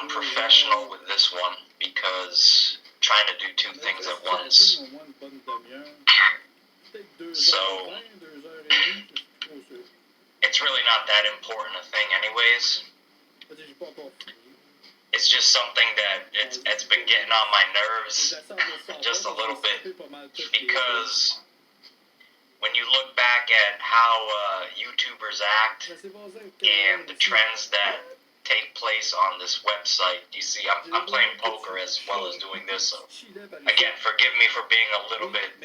unprofessional with this one because trying to do two things at once. So it's really not that important a thing anyways. It's just something that it's been getting on my nerves just a little bit, because when you look back at how YouTubers act and the trends that take place on this website, you see, I'm playing poker as well as doing this, so again, forgive me for being a little bit,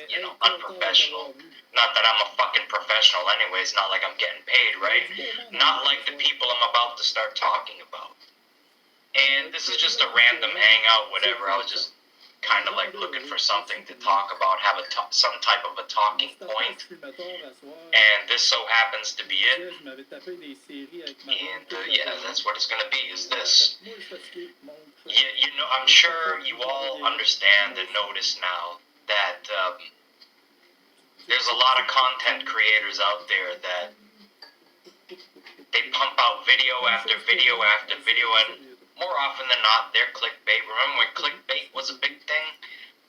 unprofessional. Not that I'm a fucking professional anyways, not like I'm getting paid, right? Not like the people I'm about to start talking about. And this is just a random hangout, whatever. I was just kind of like looking for something to talk about, have some type of a talking point, and this so happens to be it. And yeah, that's what it's gonna be. Is this? Yeah, I'm sure you all understand and notice now that there's a lot of content creators out there that they pump out video after video after video, and more often than not, they're clickbait. Remember when clickbait was a big thing?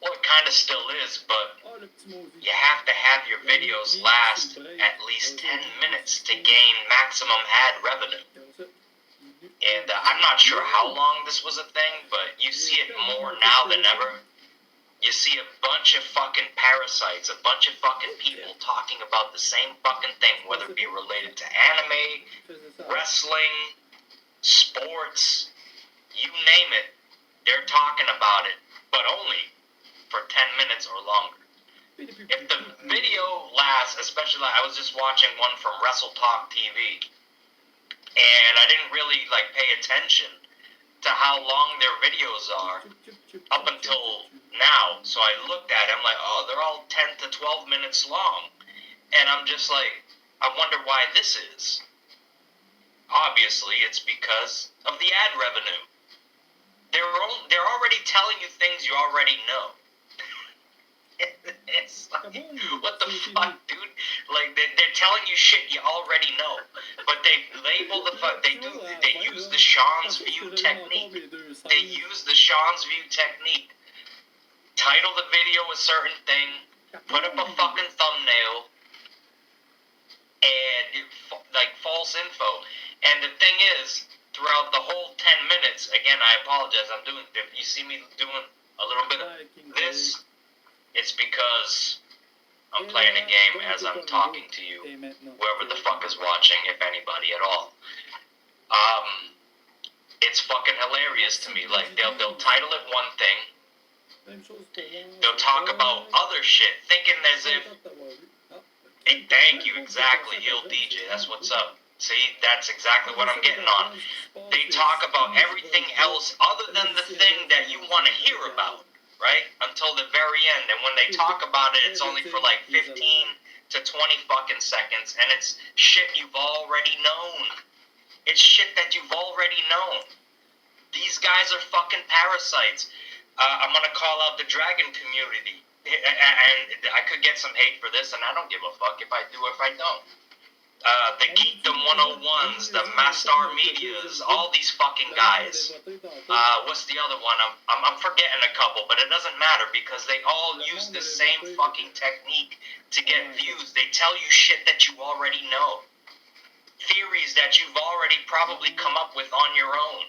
Well, it kind of still is, but you have to have your videos last at least 10 minutes to gain maximum ad revenue. And I'm not sure how long this was a thing, but you see it more now than ever. You see a bunch of fucking parasites, a bunch of fucking people talking about the same fucking thing, whether it be related to anime, wrestling, sports, you name it, they're talking about it, but only for 10 minutes or longer. If the video lasts, especially like I was just watching one from Wrestle Talk TV, and I didn't really like pay attention to how long their videos are up until now. So I looked at it, I'm like, oh, they're all 10 to 12 minutes long. And I'm just like, I wonder why this is. Obviously, it's because of the ad revenue. They're already telling you things you already know. It's like, what the fuck, dude? Like, they're telling you shit you already know, but they label the fuck. They use the Sean's View technique. They use the Sean's View technique. Title the video a certain thing, put up a fucking thumbnail, and like false info. And the thing is, throughout the whole 10 minutes, again, I apologize, if you see me doing a little bit of this, it's because I'm playing a game as I'm talking to you, whoever the fuck is watching, if anybody at all. It's fucking hilarious to me. Like, they'll title it one thing, they'll talk about other shit, thinking as if, hey, thank you, exactly, Hill DJ, that's what's up. See, that's exactly what I'm getting on. They talk about everything else other than the thing that you want to hear about, right? Until the very end. And when they talk about it, it's only for like 15 to 20 fucking seconds. And it's shit you've already known. It's shit that you've already known. These guys are fucking parasites. I'm going to call out the dragon community. And I could get some hate for this, and I don't give a fuck if I do or if I don't. The Geekdom 101s, the Mastar Medias, all these fucking guys. What's the other one? I'm forgetting a couple, but it doesn't matter because they all use the same fucking technique to get views. They tell you shit that you already know. Theories that you've already probably come up with on your own.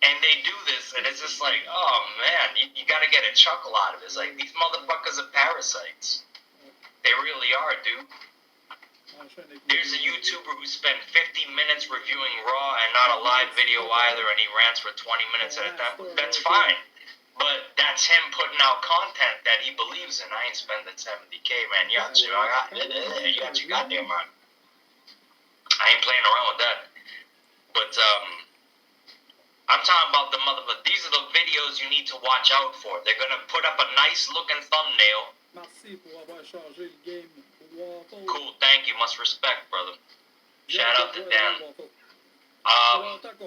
And they do this, and it's just like, oh man, you gotta get a chuckle out of it. It's like, these motherfuckers are parasites. They really are, dude. There's a YouTuber who spent 50 minutes reviewing Raw and not a live video either, and he rants for 20 minutes at a time. That's fine. But that's him putting out content that he believes in. I ain't spending 70K, man. You got your goddamn mind. I ain't playing around with that. But, I'm talking about the motherfucker. These are the videos you need to watch out for. They're gonna put up a nice looking thumbnail. Cool, thank you, much respect, brother. Shout out to Dan.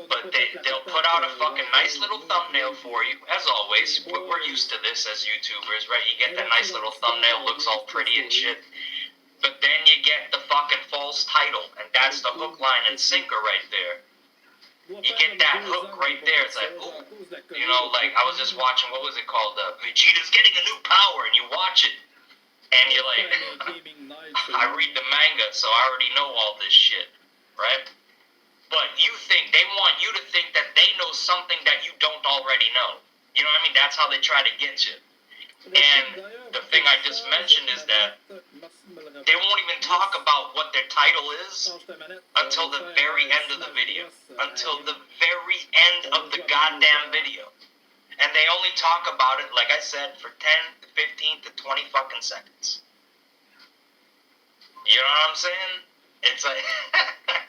But they'll put out a fucking nice little thumbnail for you. As always, we're used to this as YouTubers, right? You get that nice little thumbnail, looks all pretty and shit. But then you get the fucking false title, and that's the hook, line, and sinker right there. You get that hook right there. It's like, ooh, you know, like I was just watching, what was it called? Vegeta's getting a new power, and you watch it, and you're like, I read the manga, so I already know all this shit, right? But you think, they want you to think that they know something that you don't already know. You know what I mean? That's how they try to get you. And the thing I just mentioned is that they won't even talk about what their title is until the very end of the video. Until the very end of the goddamn video. And they only talk about it, like I said, for 10 to 15 to 20 fucking seconds. You know what I'm saying? It's like,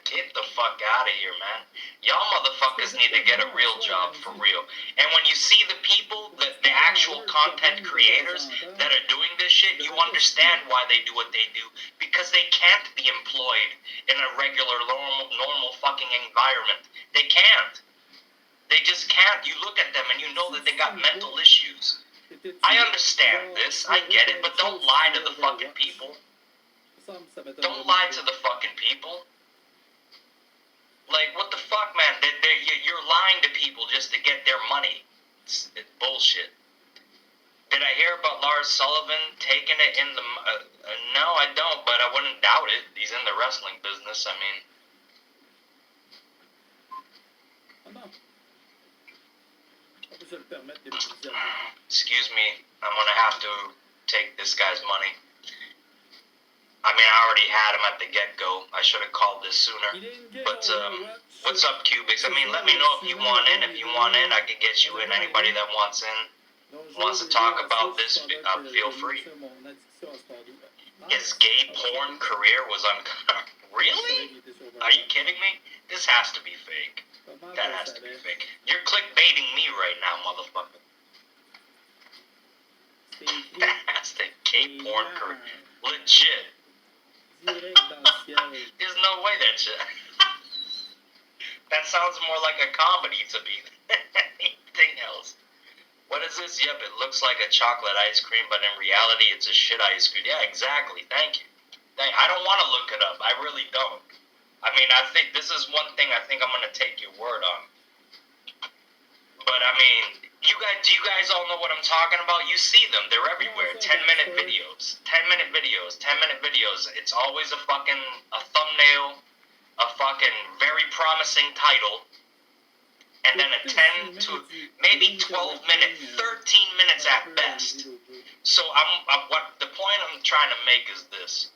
get the fuck out of here, man. Y'all motherfuckers need to get a real job for real. And when you see the people, the actual content creators that are doing this shit, you understand why they do what they do. Because they can't be employed in a regular, normal fucking environment. They can't. They just can't. You look at them and you know that they got mental issues. I understand this. I get it. But don't lie to the fucking people. Don't lie to the fucking people. Like, what the fuck, man? You're lying to people just to get their money. It's bullshit. Did I hear about Lars Sullivan taking it in the... no, I don't, but I wouldn't doubt it. He's in the wrestling business, I mean... Excuse me, I'm gonna have to take this guy's money. I mean, I already had him at the get-go. I should have called this sooner. But, what's up, Cubics? I mean, let me know if you want in. If you want in, I can get you in. Anybody that wants in, wants to talk about this, feel free. His gay porn career was Really? Are you kidding me? This has to be fake. That has to be fake. You're clickbaiting me right now, motherfucker. That has to gay porn career. Legit. There's no way that shit. That sounds more like a comedy to me than anything else. What is this? Yep, it looks like a chocolate ice cream, but in reality, it's a shit ice cream. Yeah, exactly. Thank you. I don't want to look it up. I really don't. I mean, I think this is one thing I think I'm going to take your word on. But, I mean, do you guys all know what I'm talking about? You see them. They're everywhere. 10-minute videos. 10-minute videos. 10-minute videos. It's always a thumbnail, a fucking very promising title, and then a 10 to maybe 12-minute, 13 minutes at best. So what the point I'm trying to make is this.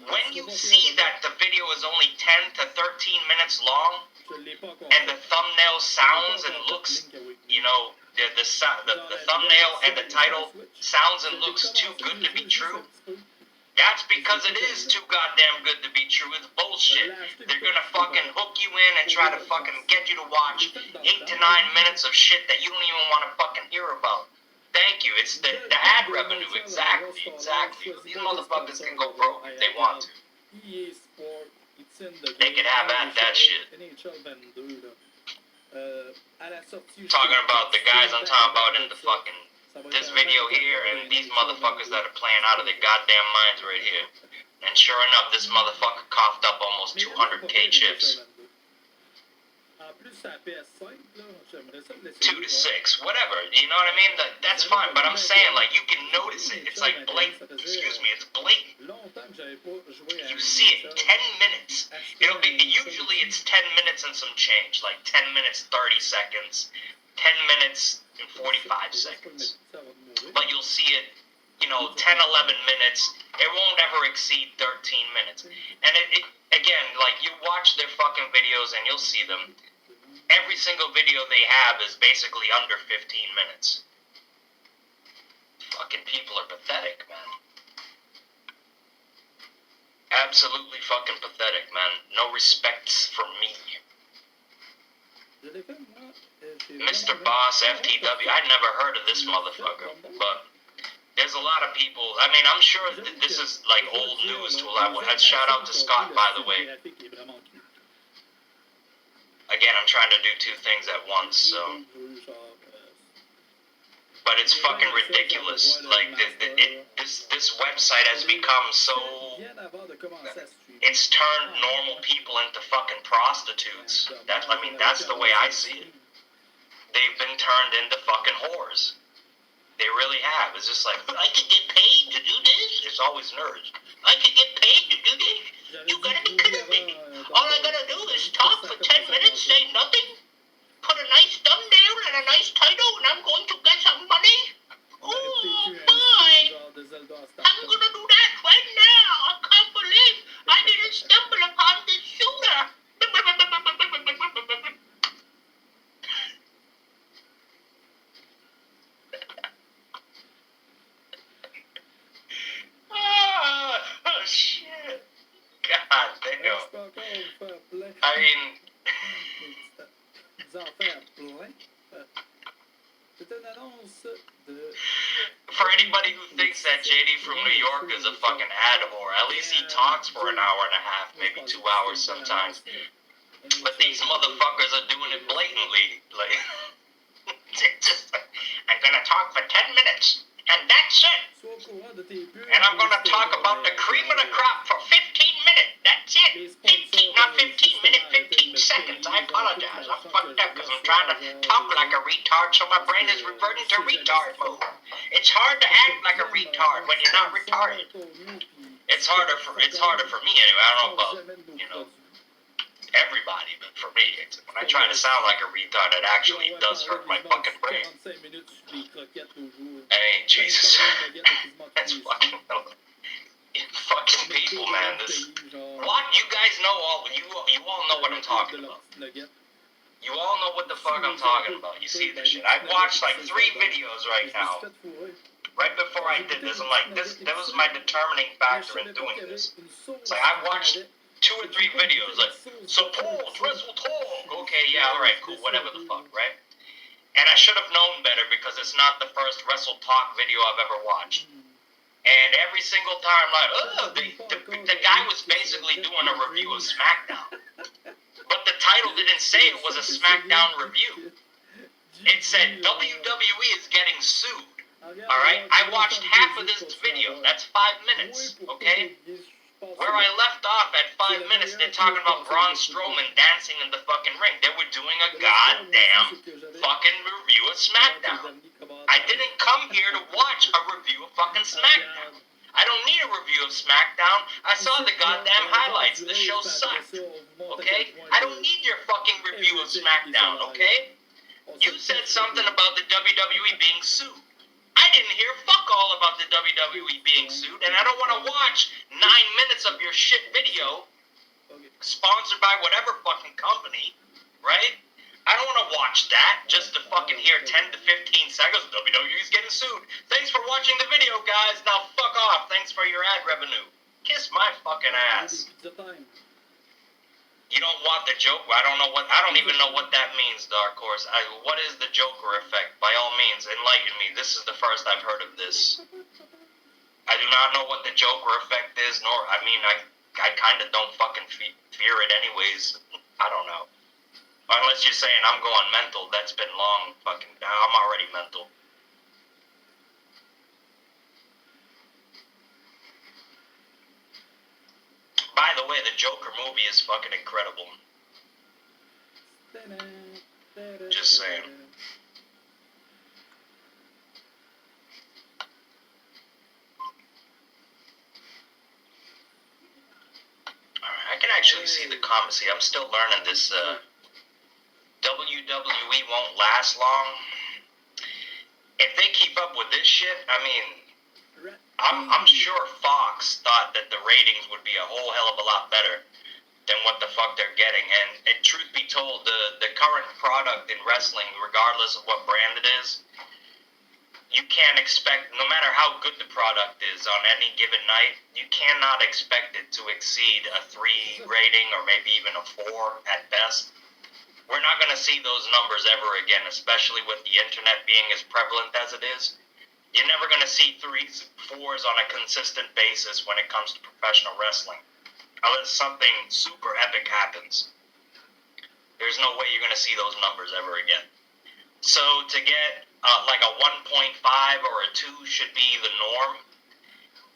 When you see that the video is only 10 to 13 minutes long, and the thumbnail sounds and looks, you know, the thumbnail and the title sounds and looks too good to be true, that's because it is too goddamn good to be true. It's bullshit. They're gonna fucking hook you in and try to fucking get you to watch 8 to 9 minutes of shit that you don't even want to fucking hear about. Thank you. It's the ad revenue. Exactly. These motherfuckers can go broke if they want to. They can have at that shit. Talking about the guys I'm talking about in the fucking this video here, and these motherfuckers that are playing out of their goddamn minds right here. And sure enough, this motherfucker coughed up almost 200k chips. 2 to 6, whatever, you know what I mean? That's fine, but I'm saying, like, you can notice it. It's like blatant. Excuse me, it's blatant. You see it, 10 minutes. Usually it's 10 minutes and some change, like 10 minutes, 30 seconds, 10 minutes and 45 seconds. But you'll see it, 10, 11 minutes. It won't ever exceed 13 minutes. And it again, like, you watch their fucking videos and you'll see them. Every single video they have is basically under 15 minutes. Fucking people are pathetic, man. Absolutely fucking pathetic, man. No respects for me. Mr. Boss FTW, I'd never heard of this motherfucker, but there's a lot of people. I mean, I'm sure that this is like old news to a lot. Shout out to Scott, by the way. Again, I'm trying to do 2 things at once, so. But it's fucking ridiculous. Like, this website has become so... It's turned normal people into fucking prostitutes. That's the way I see it. They've been turned into fucking whores. They really have. It's just like, I can get paid to do this? It's always nerds. I can get paid to do this? You gotta be kidding me. All I gotta do is talk for 10 minutes, say nothing, put a nice thumbnail and a nice title, and I'm going to get some money? Oh, boy. I'm gonna do that right now. I can't believe I didn't stumble upon this sooner. Oh, shit. God damn. I mean... For anybody who thinks that JD from New York is a fucking ad whore, at least he talks for an hour and a half, maybe 2 hours sometimes. But these motherfuckers are doing it blatantly. Like, just, I'm gonna talk for 10 minutes, and that's it. And I'm gonna talk about the cream of the crop for 15 minutes. That's it. 15, not 15 minutes, 15 seconds. I apologize. I'm fucked up because I'm trying to talk like a retard, so my brain is reverting to retard mode. It's hard to act like a retard when you're not retarded. It's harder for me anyway. I don't know about, everybody, but for me, when I try to sound like a retard, it actually does hurt my fucking brain. I mean, Jesus. That's fucking people, man. What? You guys know you all know what I'm talking about. You all know what the fuck I'm talking about. You see this shit. I've watched like 3 videos right now. Right before I did this, I'm like, that was my determining factor in doing this. It's like, I watched 2 or 3 videos, like, support, wrestle talk. Okay, yeah, alright, cool, whatever the fuck, right? And I should have known better because it's not the first wrestle talk video I've ever watched. And every single time, the guy was basically doing a review of SmackDown. But the title didn't say it was a SmackDown review. It said WWE is getting sued. Alright? I watched half of this video. That's 5 minutes, okay? Where I left off at 5 minutes, they're talking about Braun Strowman dancing in the fucking ring. They were doing a goddamn fucking review of SmackDown. I didn't come here to watch a review of fucking SmackDown. I don't need a review of SmackDown. I saw the goddamn highlights. The show sucked. Okay? I don't need your fucking review of SmackDown, okay? You said something about the WWE being sued. I didn't hear fuck all about the WWE being sued, and I don't want to watch 9 minutes of your shit video sponsored by whatever fucking company, right? I don't want to watch that just to fucking hear 10 to 15 seconds. WWE's getting sued. Thanks for watching the video, guys. Now fuck off. Thanks for your ad revenue. Kiss my fucking ass. You don't want the Joker? I don't even know what that means, Dark Horse. What is the Joker effect? By all means, enlighten me. This is the first I've heard of this. I do not know what the Joker effect is, I kind of don't fucking fear it anyways. I don't know. Unless you're saying I'm going mental, that's been long fucking... I'm already mental. By the way, the Joker movie is fucking incredible. Just saying. Alright, I can actually see the comments. I'm still learning this, WWE won't last long. If they keep up with this shit, I'm sure Fox thought that the ratings would be a whole hell of a lot better than what the fuck they're getting. And truth be told, the current product in wrestling, regardless of what brand it is, you can't expect, no matter how good the product is on any given night, you cannot expect it to exceed a 3 rating or maybe even a 4 at best. We're not going to see those numbers ever again, especially with the internet being as prevalent as it is. You're never going to see 3s, 4s on a consistent basis when it comes to professional wrestling. Unless something super epic happens. There's no way you're going to see those numbers ever again. So to get like a 1.5 or a 2 should be the norm,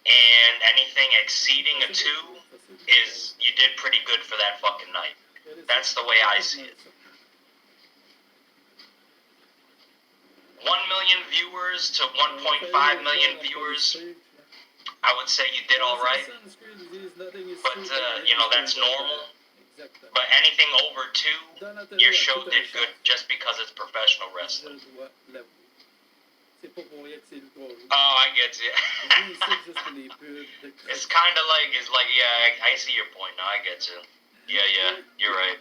and anything exceeding a 2 is you did pretty good for that fucking night. That's the way I see it. 1 million viewers to 1.5 million viewers, I would say you did alright. But, that's normal. But anything over 2, your show did good just because it's professional wrestling. Oh, I get you. It's kind of like, yeah, I see your point now, I get you. Yeah, you're right.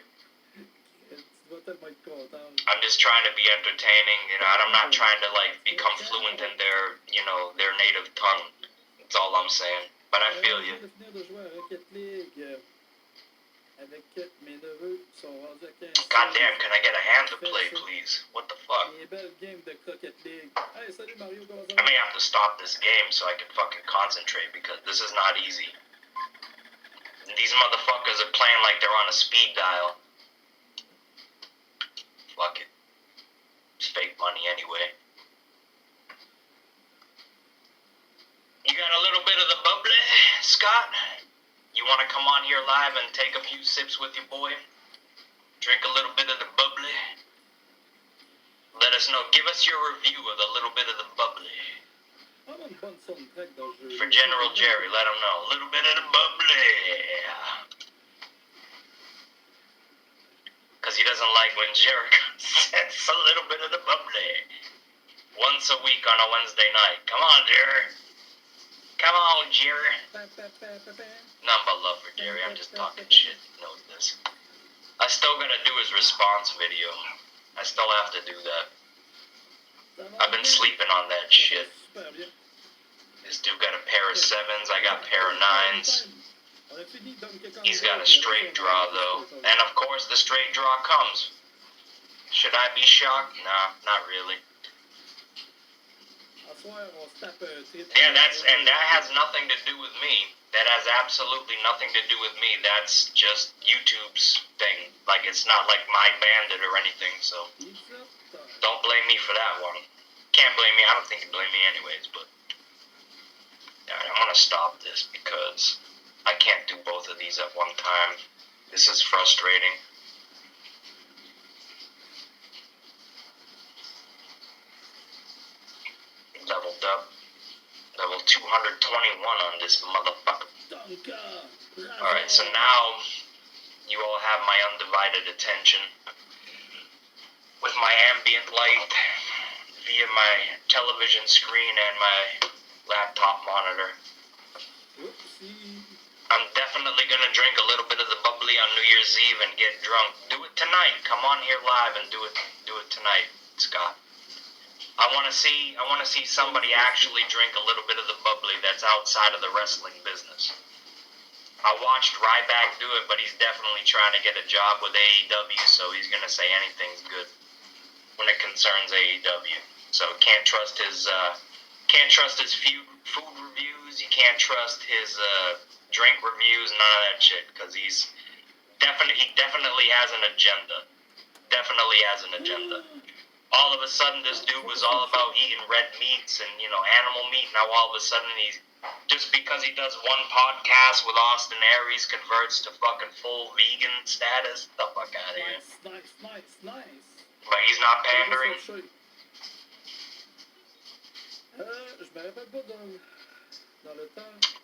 I'm just trying to be entertaining, and I'm not trying to, become fluent in their native tongue. That's all I'm saying. But I feel you. Goddamn, can I get a hand to play, please? What the fuck? I may have to stop this game so I can fucking concentrate, because this is not easy. And these motherfuckers are playing like they're on a speed dial. Fuck it. It's fake money anyway. You got a little bit of the bubbly, Scott? You want to come on here live and take a few sips with your boy? Drink a little bit of the bubbly? Let us know. Give us your review of a little bit of the bubbly. For General Jerry, let him know. A little bit of the bubbly. Because he doesn't like when Jericho says a little bit of the bubbly. Once a week on a Wednesday night. Come on, Jerry. Come on, Jerry. None but love for Jerry. I'm just talking shit. He knows this. I still gotta do his response video. I still have to do that. I've been sleeping on that shit. This dude got a pair of 7s. I got a pair of 9s. He's got a straight draw, though. And, of course, the straight draw comes. Should I be shocked? Nah, not really. Yeah, that has nothing to do with me. That has absolutely nothing to do with me. That's just YouTube's thing. Like, it's not like my bandit or anything, so don't blame me for that one. Can't blame me. I don't think you blame me anyways, but I'm gonna stop this because I can't do both of these at one time. This is frustrating. Leveled up. Level 221 on this motherfucker. Alright, so now you all have my undivided attention with my ambient light via my television screen and my laptop monitor. I'm definitely gonna drink a little bit of the bubbly on New Year's Eve and get drunk. Do it tonight. Come on here live and do it tonight, Scott. I wanna see somebody actually drink a little bit of the bubbly that's outside of the wrestling business. I watched Ryback do it, but he's definitely trying to get a job with AEW, so he's gonna say anything's good when it concerns AEW. So can't trust his food reviews. You can't trust his drink reviews. None of that shit, because he definitely has an agenda. Definitely has an agenda. All of a sudden, this dude was all about eating red meats and animal meat. Now all of a sudden, just because he does one podcast with Austin Aries converts to fucking full vegan status. Get the fuck out of here. Nice. But he's not pandering.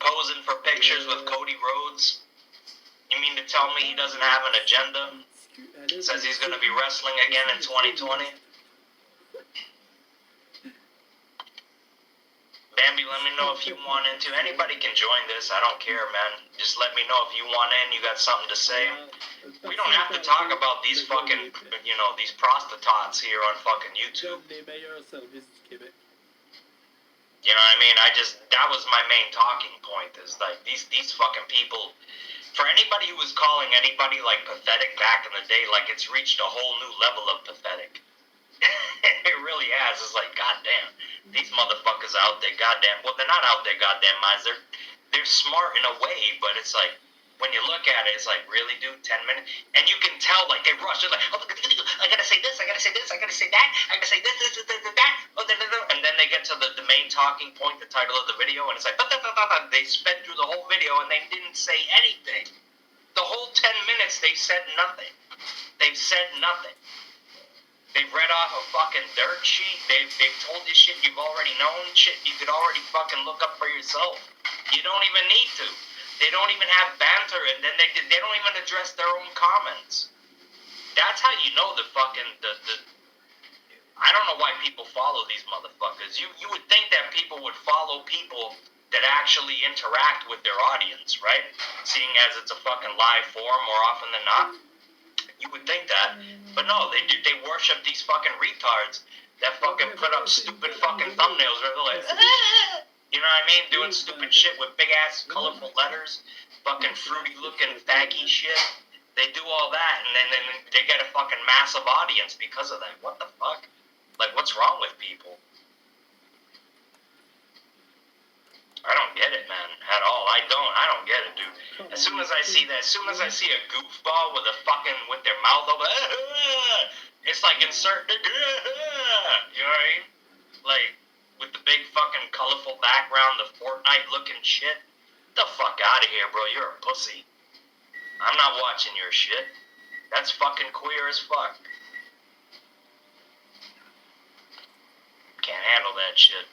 Posing for pictures with Cody Rhodes. You mean to tell me he doesn't have an agenda? Says he's going to be wrestling again in 2020? Bambi, let me know if you want into. Anybody can join this. I don't care, man. Just let me know if you want in. You got something to say. We don't have to talk about these fucking, these prostitutes here on fucking YouTube. You know what I mean? That was my main talking point, is like these fucking people. For anybody who was calling anybody like pathetic back in the day, like it's reached a whole new level of pathetic. It really has. It's like, goddamn, these motherfuckers out there, goddamn. Well, they're not out there, goddamn minds. They're smart in a way, but it's like, when you look at it, it's like, really, dude, 10 minutes? And you can tell, like, they rush. They're like, oh, I gotta say this, I gotta say this, I gotta say that, I gotta say this, that. and then they get to the main talking point, the title of the video, and it's like, they sped through the whole video and they didn't say anything. The whole 10 minutes, they said nothing. They've said nothing. They've read off a fucking dirt sheet. They've told you shit you've already known, shit you could already fucking look up for yourself. You don't even need to. They don't even have banter, and then they don't even address their own comments. That's how you know the fucking, I don't know why people follow these motherfuckers. You would think that people would follow people that actually interact with their audience, right? Seeing as it's a fucking live forum more often than not. You would think that. But no, they worship these fucking retards that fucking put up stupid fucking thumbnails where they're like, you know what I mean? Doing stupid shit with big ass colorful letters, fucking fruity looking faggy shit. They do all that and then they get a fucking massive audience because of that. What the fuck? Like, what's wrong with people? I don't get it, man, at all. I don't get it, dude. As soon as I see a goofball with their mouth open, it's like insert the, you know what I mean? Like, with the big fucking colorful background, the Fortnite looking shit. Get the fuck out of here, bro. You're a pussy. I'm not watching your shit. That's fucking queer as fuck. Can't handle that shit.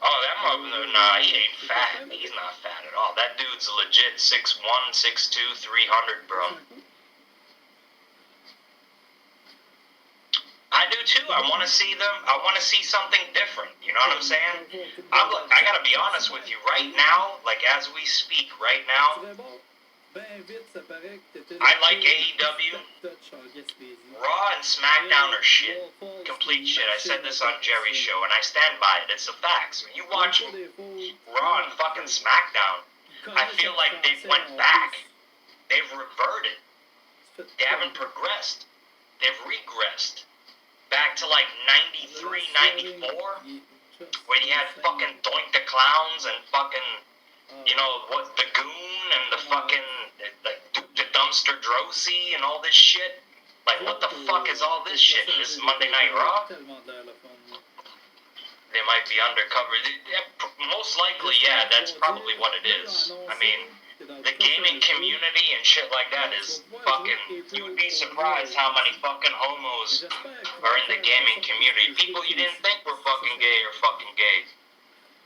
Oh, that mother, nah, he ain't fat. He's not fat at all. That dude's legit 6'1", 6'2", 300, bro. I do too. I want to see them. I want to see something different. You know what I'm saying? I gotta be honest with you. Right now, like as we speak, right now, I like AEW. Raw and SmackDown are shit. Complete shit. I said this on Jerry's show, and I stand by it. It's the facts. When you watch Raw and fucking SmackDown, I feel like they've went back. They've reverted. They haven't progressed. They've regressed. Back to like 93, 94, where you had fucking Doink the Clowns and fucking, you know, what, the Goon and the fucking, like, the Dumpster Drosy and all this shit. Like, what the fuck is all this shit? This is Monday Night Raw? They might be undercover. Most likely, yeah, that's probably what it is. I mean, the gaming community and shit like that is fucking, you would be surprised how many fucking homos are in the gaming community. People you didn't think were fucking gay are fucking gay.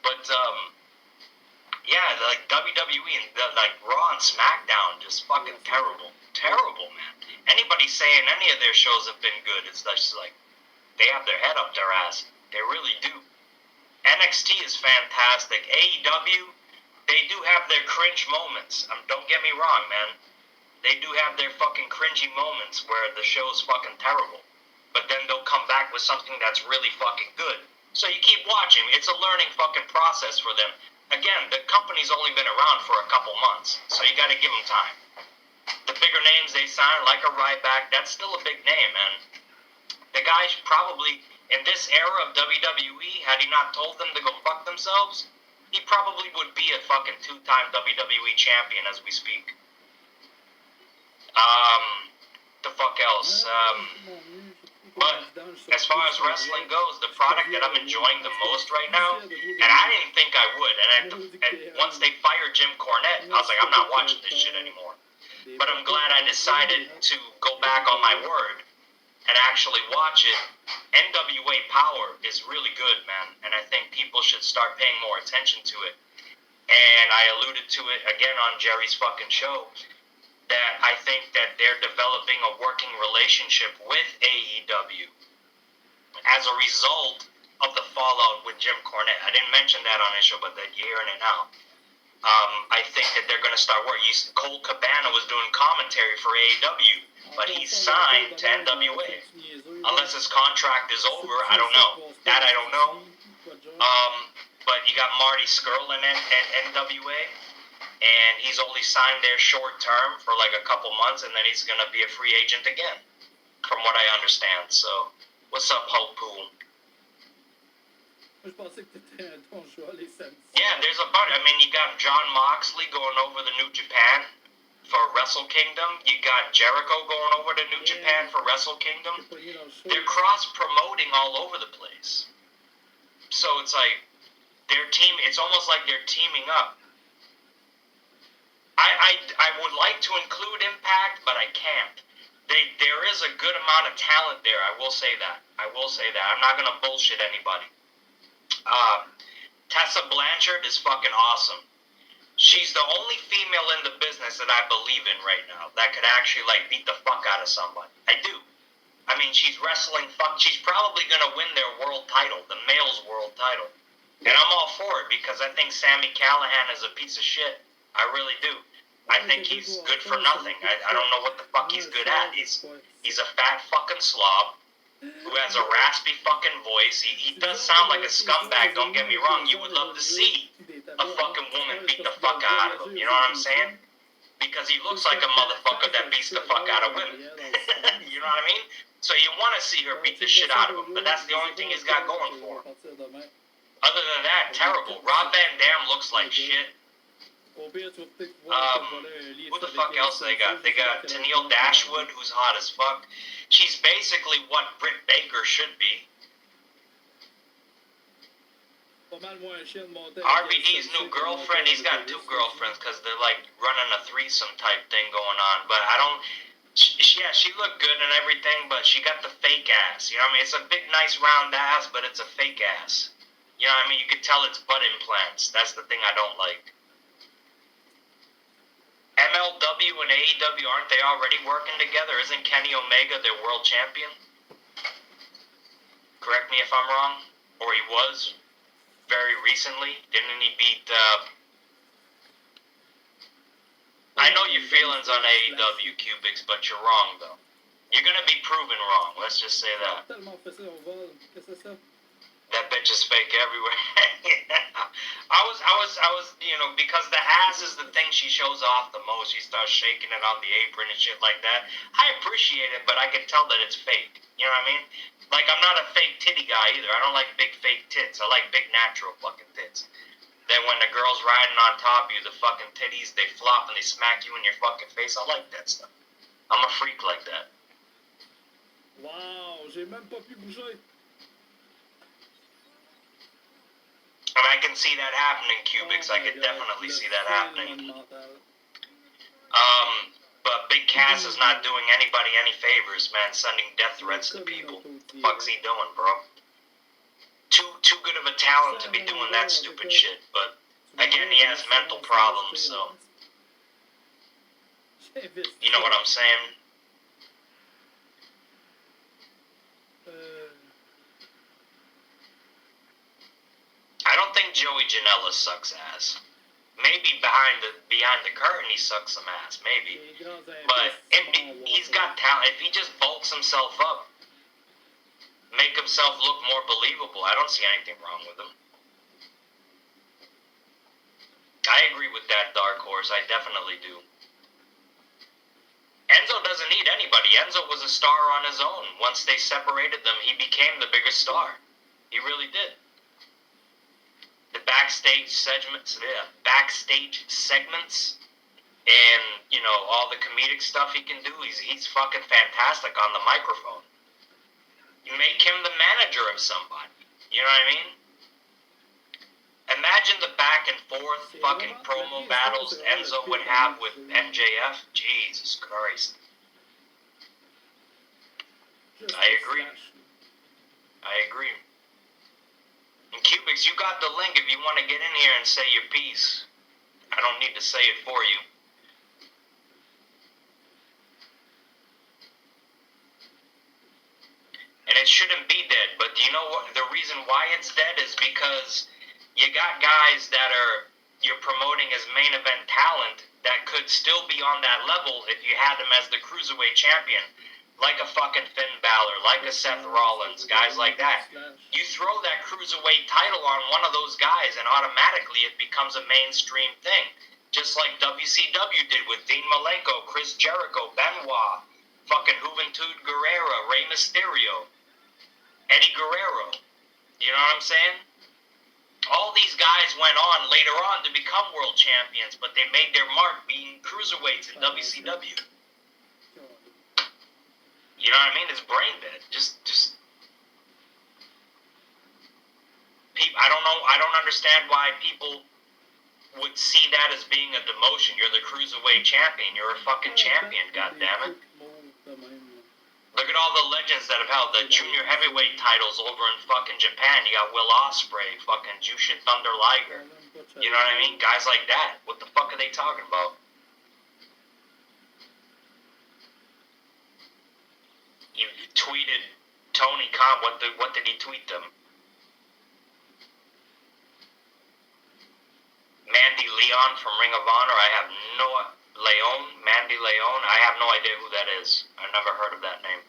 But, yeah, like WWE and like Raw and SmackDown, just fucking terrible. Terrible, man. Anybody saying any of their shows have been good, it's just like, they have their head up their ass. They really do. NXT is fantastic. AEW, they do have their cringe moments. Don't get me wrong, man. They do have their fucking cringy moments where the show's fucking terrible. But then they'll come back with something that's really fucking good. So you keep watching. It's a learning fucking process for them. Again, the company's only been around for a couple months, so you gotta give them time. The bigger names they sign, like a Ryback, that's still a big name, man. The guy's probably, in this era of WWE, had he not told them to go fuck themselves, he probably would be a fucking 2-time WWE champion as we speak. The fuck else? But as far as wrestling goes, the product that I'm enjoying the most right now, and I didn't think I would, and once they fired Jim Cornette, I was like, I'm not watching this shit anymore. But I'm glad I decided to go back on my word and actually watch it. NWA Power is really good, man, and I think people should start paying more attention to it. And I alluded to it again on Jerry's fucking show, that I think that they're developing a working relationship with AEW as a result of the fallout with Jim Cornette. I didn't mention that on his show, but that you're hearing it now. I think that they're going to start working. Cole Cabana was doing commentary for AEW, but he's signed to NWA. Unless his contract is over, I don't know. That I don't know. But you got Marty Scurll in NWA, and he's only signed there short term for like a couple months, and then he's going to be a free agent again, from what I understand. So, what's up, Hope Pool? Yeah, there's a bunch. I mean, you got John Moxley going over the New Japan for Wrestle Kingdom. You got Jericho going over to New Japan for Wrestle Kingdom. They're cross-promoting all over the place. So it's like, it's almost like they're teaming up. I would like to include Impact, but I can't. There is a good amount of talent there, I will say that. I'm not going to bullshit anybody. Tessa Blanchard is fucking awesome. She's the only female in the business that I believe in right now that could actually, like, beat the fuck out of somebody. I do. I mean, she's wrestling she's probably going to win their world title, the male's world title. And I'm all for it because I think Sami Callihan is a piece of shit. I really do. I think he's good for nothing. I don't know what the fuck he's good at. He's a fat fucking slob who has a raspy fucking voice. He does sound like a scumbag, don't get me wrong. You would love to see a fucking woman beat the fuck out of him. You know what I'm saying? Because he looks like a motherfucker that beats the fuck out of women. You know what I mean? So you want to see her beat the shit out of him, but that's the only thing he's got going for him. Other than that, terrible. Rob Van Dam looks like shit. Who the fuck else they got? They got Tennille Dashwood, who's hot as fuck. She's basically what Britt Baker should be. RVD's new girlfriend, he's got 2 girlfriends because they're like running a threesome type thing going on. But I don't... she looked good and everything, but she got the fake ass. You know what I mean? It's a big, nice, round ass, but it's a fake ass. You know what I mean? You could tell it's butt implants. That's the thing I don't like. MLW and AEW, aren't they already working together? Isn't Kenny Omega their world champion? Correct me if I'm wrong. Or he was very recently. Didn't he beat... I know your feelings on AEW, Cubics, but you're wrong, though. You're going to be proven wrong. Let's just say that. That bitch is fake everywhere. I was, you know, because the ass is the thing she shows off the most. She starts shaking it on the apron and shit like that. I appreciate it, but I can tell that it's fake. You know what I mean? Like, I'm not a fake titty guy either. I don't like big fake tits. I like big natural fucking tits. Then when the girl's riding on top of you, the fucking titties, they flop and they smack you in your fucking face. I like that stuff. I'm a freak like that. Wow, j'ai même pas pu bouger. And I can see that happening, Cubics. I can definitely see that happening. But Big Cass is not doing anybody any favors, man. Sending death threats to people. The fuck's he doing, bro? Too good of a talent to be doing that stupid shit. But again, he has mental problems, so you know what I'm saying? I don't think Joey Janela sucks ass. Maybe behind the curtain he sucks some ass, maybe. But he's got talent. If he just bulks himself up, make himself look more believable, I don't see anything wrong with him. I agree with that, Dark Horse. I definitely do. Enzo doesn't need anybody. Enzo was a star on his own. Once they separated them, he became the biggest star. He really did. The backstage segments, and you know all the comedic stuff he can do. He's fucking fantastic on the microphone. You make him the manager of somebody. You know what I mean? Imagine the back and forth fucking promo battles Enzo would have with MJF. Jesus Christ. I agree. And Cubics, you got the link if you want to get in here and say your piece. I don't need to say it for you. And it shouldn't be dead, but do you know what? The reason why it's dead is because you got guys that you're promoting as main event talent that could still be on that level if you had them as the Cruiserweight champion. Like a fucking Finn Balor, like a Seth Rollins, guys like that. You throw that Cruiserweight title on one of those guys and automatically it becomes a mainstream thing. Just like WCW did with Dean Malenko, Chris Jericho, Benoit, fucking Juventud Guerrera, Rey Mysterio, Eddie Guerrero. You know what I'm saying? All these guys went on later on to become world champions, but they made their mark being cruiserweights in WCW. You know what I mean? It's brain dead. Just people. I don't know. I don't understand why people would see that as being a demotion. You're the cruiserweight champion. You're a fucking champion. Goddammit. Look at all the legends that have held the junior heavyweight titles over in fucking Japan. You got Will Ospreay, fucking Jushin Thunder Liger. You know what I mean? Guys like that. What the fuck are they talking about? You tweeted Tony Khan. What did he tweet them? Mandy Leon from Ring of Honor. I have no... Mandy Leon. I have no idea who that is. I've never heard of that name.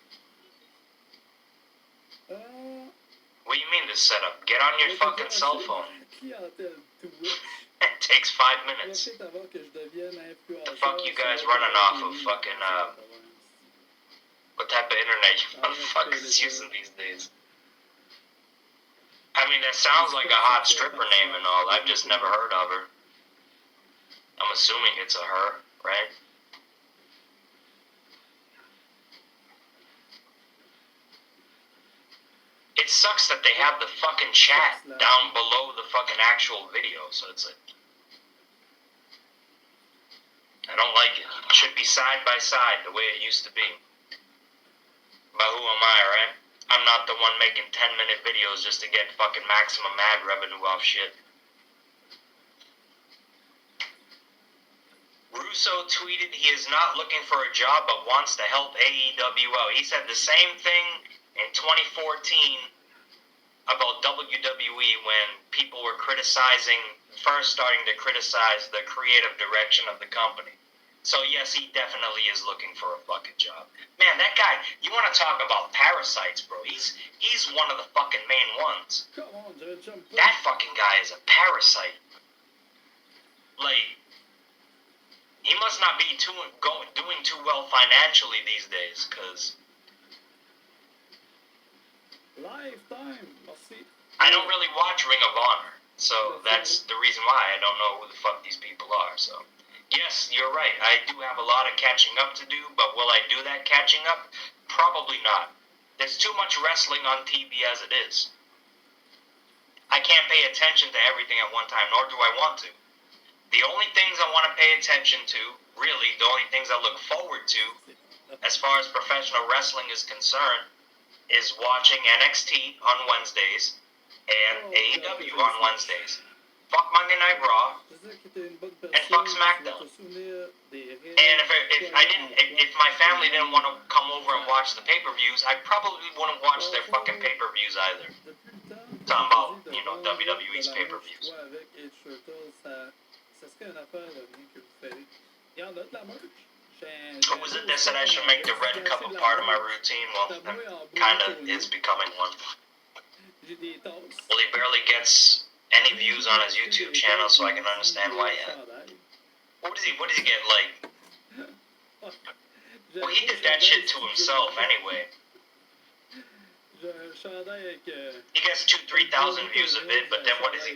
What do you mean this setup? Get on your fucking cell phone. It takes 5 minutes. The fuck you guys running off of fucking, what type of internet you motherfuckers using these days? I mean, that sounds like a hot stripper name and all. I've just never heard of her. I'm assuming it's a her, right? It sucks that they have the fucking chat down below the fucking actual video, so it's like... I don't like it. It should be side by side, the way it used to be. But who am I, right? I'm not the one making 10-minute videos just to get fucking maximum ad revenue off shit. Russo tweeted he is not looking for a job but wants to help AEW out. He said the same thing in 2014 about WWE when people were first starting to criticize the creative direction of the company. So yes, he definitely is looking for a fucking job. Man, that guy, you want to talk about parasites, bro. He's one of the fucking main ones. That fucking guy is a parasite. Like, he must not be doing too well financially these days, because I don't really watch Ring of Honor, so that's the reason why I don't know who the fuck these people are. So yes, you're right, I do have a lot of catching up to do, but will I do that catching up? Probably not. There's too much wrestling on TV as it is. I can't pay attention to everything at one time, nor do I want to. The only things I want to pay attention to, really, the only things I look forward to, as far as professional wrestling is concerned, is watching NXT on Wednesdays and AEW on Wednesdays. Fuck Monday Night Raw and fuck SmackDown. And if my family didn't want to come over and watch the pay-per-views, I probably wouldn't watch their fucking pay-per-views either. Talking about, WWE's pay-per-views. Who was it that said I should make the red cup a part of my routine? Well, that kind of is becoming one. Well, he barely gets any views on his YouTube channel, so I can understand why yet. What does he get, like? Well, he did that shit to himself anyway. He gets 2,000-3,000 views a vid, but then what does he put